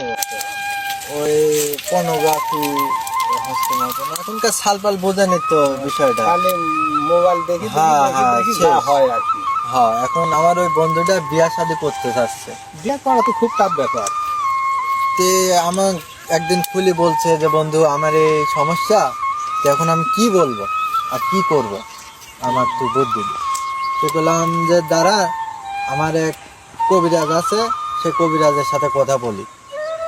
সমস্যা? ওই পর্নোগ্রাফি, হস্তমৈথুন, এখনকার সালপাল বোঝেনি তো বিষয়টা। খালি মোবাইল দেখি হ্যাঁ, যা হয় আর কি। হ্যাঁ, এখন আমার ওই বন্ধুটা বিয়া শাদী করতে চাচ্ছে। বিয়ে করা তো খুব টাফ ব্যাপার। তে আমার একদিন খুলে বলছে যে বন্ধু আমার এই সমস্যা, তো এখন আমি কি বলবো আর কি করব, আমার তো বুদ্ধি নেই। তো বললাম যে দাঁড়া, আমার এক কবিরাজ আছে, সে কবিরাজের সাথে কথা বলি।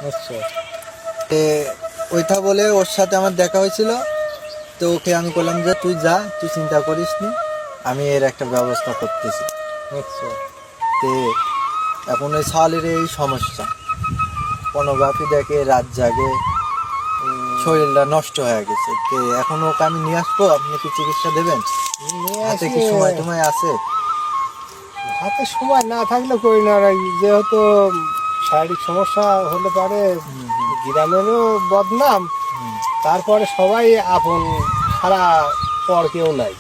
আচ্ছা, তে ওইটা বলে ওর সাথে আমার দেখা হয়েছিল। তো ওকে আমি বললাম যে তুই যা, তুই চিন্তা করিস নি, আমি এর একটা ব্যবস্থা করতেছি। আচ্ছা। তে এখন ওই শালের এই সমস্যা, পর্নোগ্রাফি দেখে রাত জাগে, শরীরটা নষ্ট হয়ে গেছে। তে এখন ওকে আমি নিয়ে আসবো, আপনি কি চিকিৎসা দেবেন? হাতে কি সময় টময় আছে? হাতে সময় না থাকলে করি না, যেহেতু শারীরিক সমস্যা হলে পারে গ্রামেরও বদনাম, তারপরে সবাই আপন সারা পর কেউ নাই।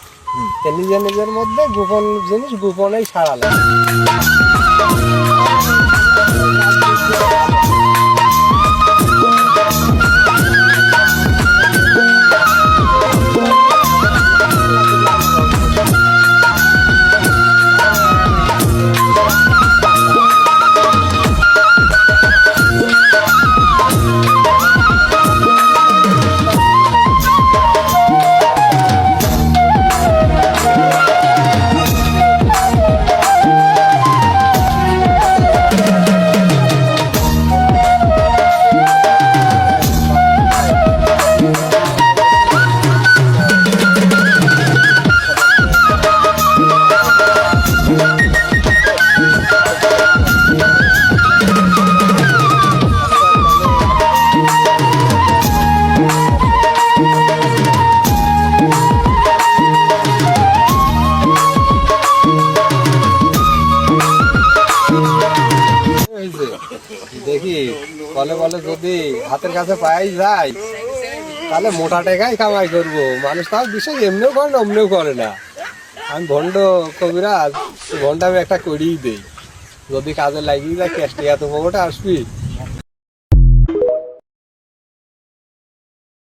নিজের নিজের মধ্যে গোপন জিনিস গোপনেই সারা লাগে। দেখি বলে বলে যদি হাতের কাছে পাই যায় তাহলে মোটা টাকাই কামাই করবো। মানুষ তার বিষয় এমনিও করে না, অমনিও করে না। আমি ভণ্ড কবিরাজ, ভণ্ডামি একটা করেই দেই। যদি কাজে লাগিয়ে যায় ক্যাশটি এত খবরটা আসবি।